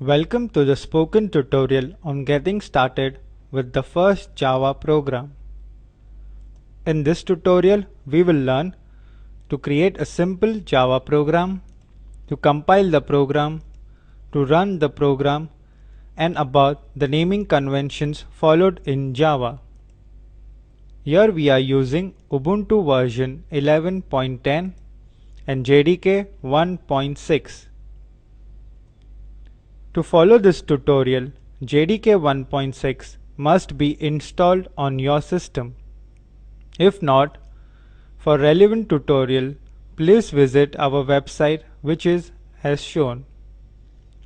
Welcome to the spoken tutorial on getting started with the first Java program. In this tutorial, we will learn to create a simple Java program, to compile the program, to run the program, and about the naming conventions followed in Java. Here we are using Ubuntu version 11.10 and JDK 1.6. To follow this tutorial, JDK 1.6 must be installed on your system. If not, for relevant tutorial, please visit our website which is as shown.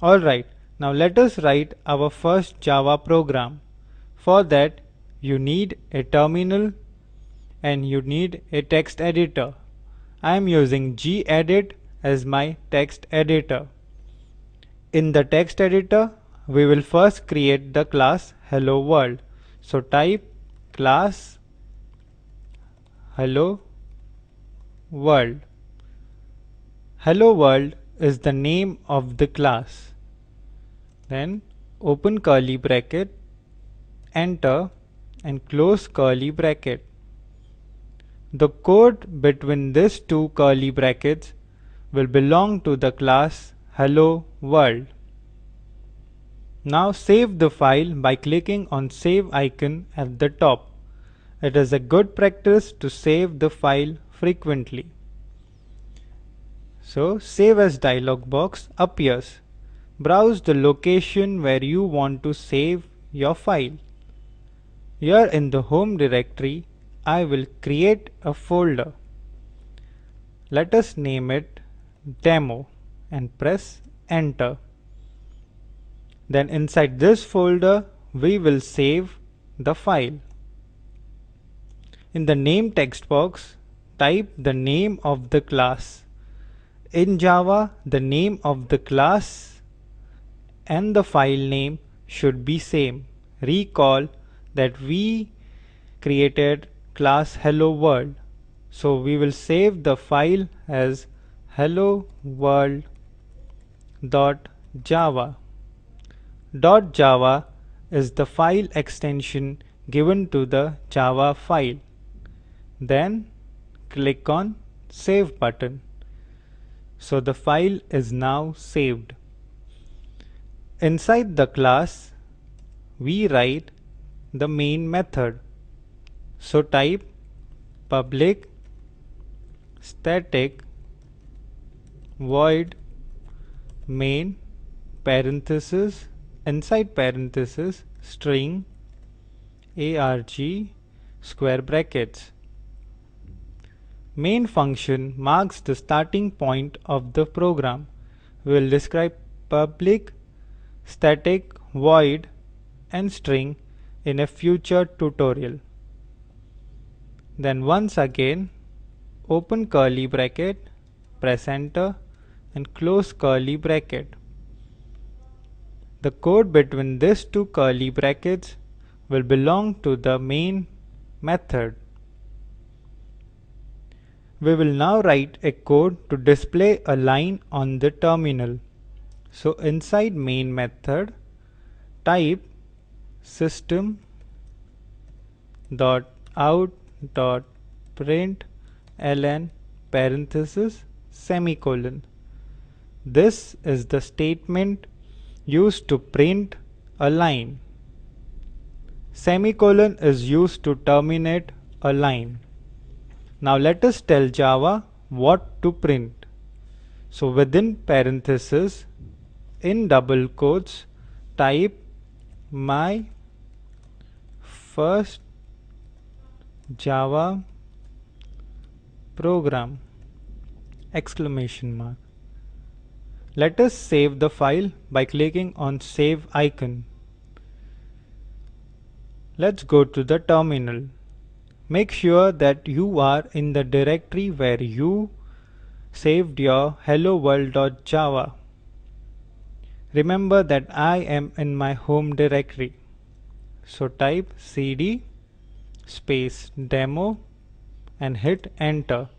Alright, now let us write our first Java program. For that, you need a terminal and you need a text editor. I am using gedit as my text editor. In the text editor, we will first create the class Hello World. So type class Hello World. Hello World is the name of the class. Then open curly bracket, enter and close curly bracket. The code between these two curly brackets will belong to the class Hello World. Now save the file by clicking on save icon at the top. It is a good practice to save the file frequently. So save as dialog box appears. Browse the location where you want to save your file. Here in the home directory, I will create a folder. Let us name it demo and press enter. Then inside this folder, we will save the file. In the name text box, type the name of the class. In Java, the name of the class and the file name should be same. Recall that we created class Hello World. So we will save the file as hello world.java. .java is the file extension given to the Java file. Then click on Save button. So the file is now saved. Inside the class, we write the main method. So type public static void main parenthesis inside parenthesis string arg square brackets. Main function marks the starting point of the program. We will describe public static void and string in a future tutorial. Then once again open curly bracket, press enter and close curly bracket. The code between these two curly brackets will belong to the main method. We will now write a code to display a line on the terminal. So inside main method, type system.out.println parenthesis semicolon. This is the statement used to print a line. Semicolon is used to terminate a line. Now let us tell Java what to print. So within parenthesis, in double quotes, type my first Java program exclamation mark. Let us save the file by clicking on save icon. Let's go to the terminal. Make sure that you are in the directory where you saved your hello world.java. Remember that I am in my home directory. So type cd space demo and hit enter.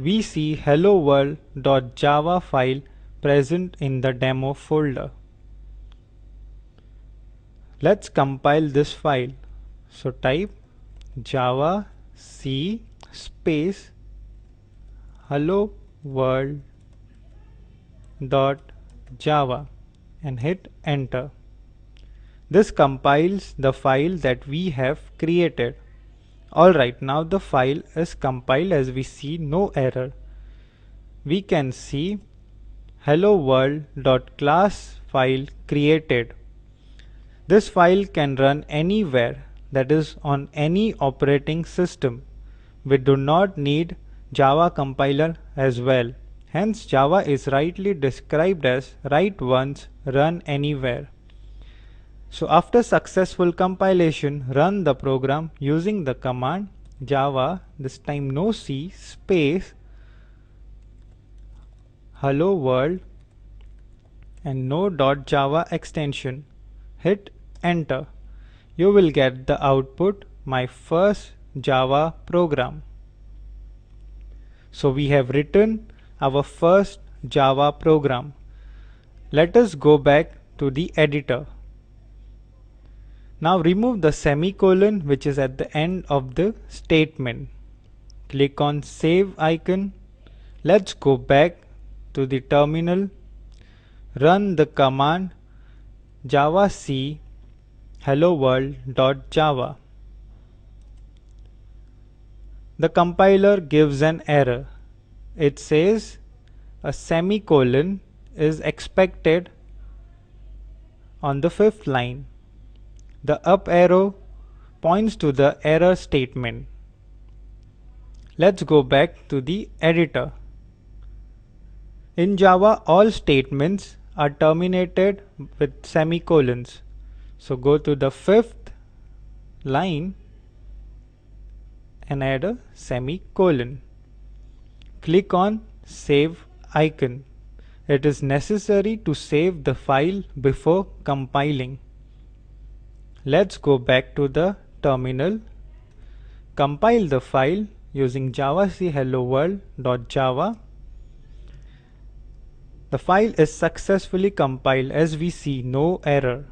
We see hello world.java file present in the demo folder. Let's compile this file. So type java c space hello world dot java and hit enter. This compiles the file that we have created. Alright, now the file is compiled. As we see, no error. We can see hello world.class file created. This file can run anywhere, that is on any operating system. We do not need Java compiler as well. Hence Java is rightly described as write once, run anywhere. So after successful compilation, run the program using the command java, this time no c, space hello world and no .java extension. Hit enter. You will get the output, my first Java program. So we have written our first Java program. Let us go back to the editor. Now remove the semicolon which is at the end of the statement. Click on save icon. Let's go back to the terminal. Run the command javac hello world.java. The compiler gives an error. It says a semicolon is expected on the 5th line. The up arrow points to the error statement. Let's go back to the editor. In Java, all statements are terminated with semicolons. So go to the 5th line and add a semicolon. Click on save icon. It is necessary to save the file before compiling. Let's go back to the terminal. Compile the file using javac hello world.java. The file is successfully compiled. As we see, no error.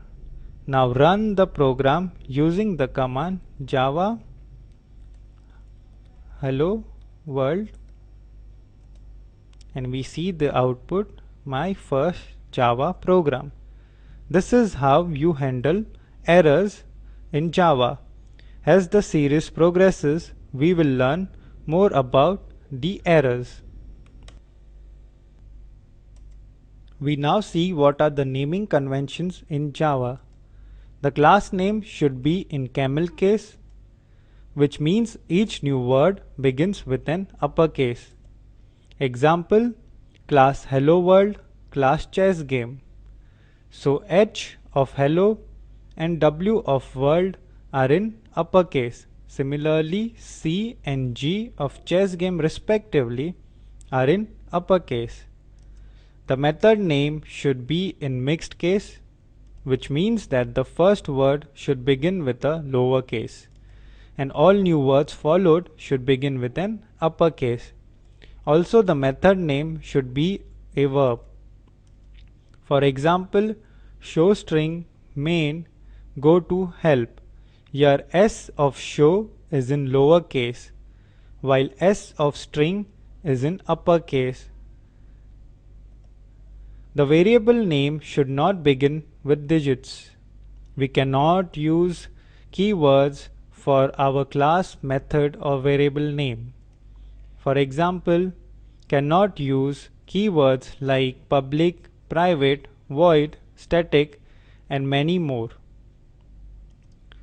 Now run the program using the command java hello world and we see the output, my first Java program. This is how you handle errors in Java. As the series progresses, we will learn more about the errors. We now see what are the naming conventions in Java. The class name should be in camel case, which means each new word begins with an uppercase. Example, class hello world, class chess game. So H of hello and W of world are in uppercase. Similarly, C and G of chess game respectively are in uppercase. The method name should be in mixed case, which means that the first word should begin with a lowercase, and all new words followed should begin with an uppercase. Also, the method name should be a verb. For example, show string main go to help. Here S of show is in lowercase, while S of string is in uppercase. The variable name should not begin with digits. We cannot use keywords for our class, method or variable name. For example, cannot use keywords like public, private, void, static and many more.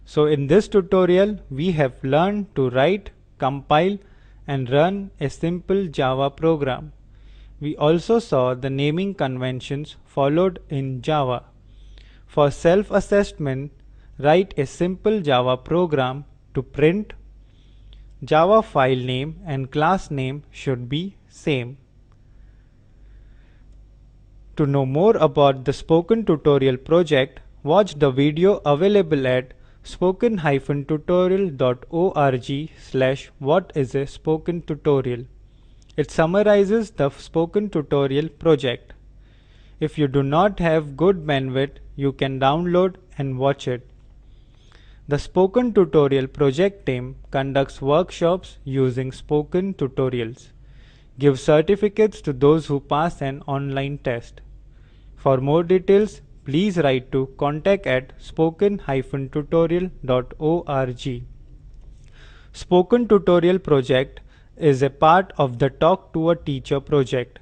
So in this tutorial, we have learned to write, compile and run a simple Java program. We also saw the naming conventions followed in Java. For self-assessment, write a simple Java program to print. Java file name and class name should be same. To know more about the Spoken Tutorial project, watch the video available at spoken-tutorial.org/what-is-a-spoken tutorial. It summarizes the Spoken Tutorial project. If you do not have good bandwidth, you can download and watch it. The Spoken Tutorial project team conducts workshops using Spoken tutorials, gives certificates to those who pass an online test. For more details, please write to contact@spoken-tutorial.org. Spoken Tutorial project is a part of the Talk to a Teacher project.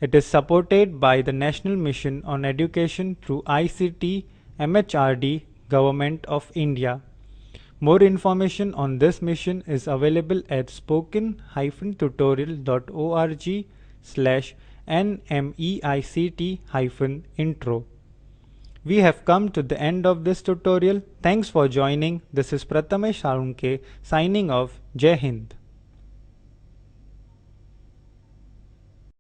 It is supported by the National Mission on Education through ICT MHRD, Government of India. More information on this mission is available at spoken-tutorial.org/nmeict-intro. We have come to the end of this tutorial. Thanks for joining. This is Prathamesh Sarunke signing off. Jai Hind.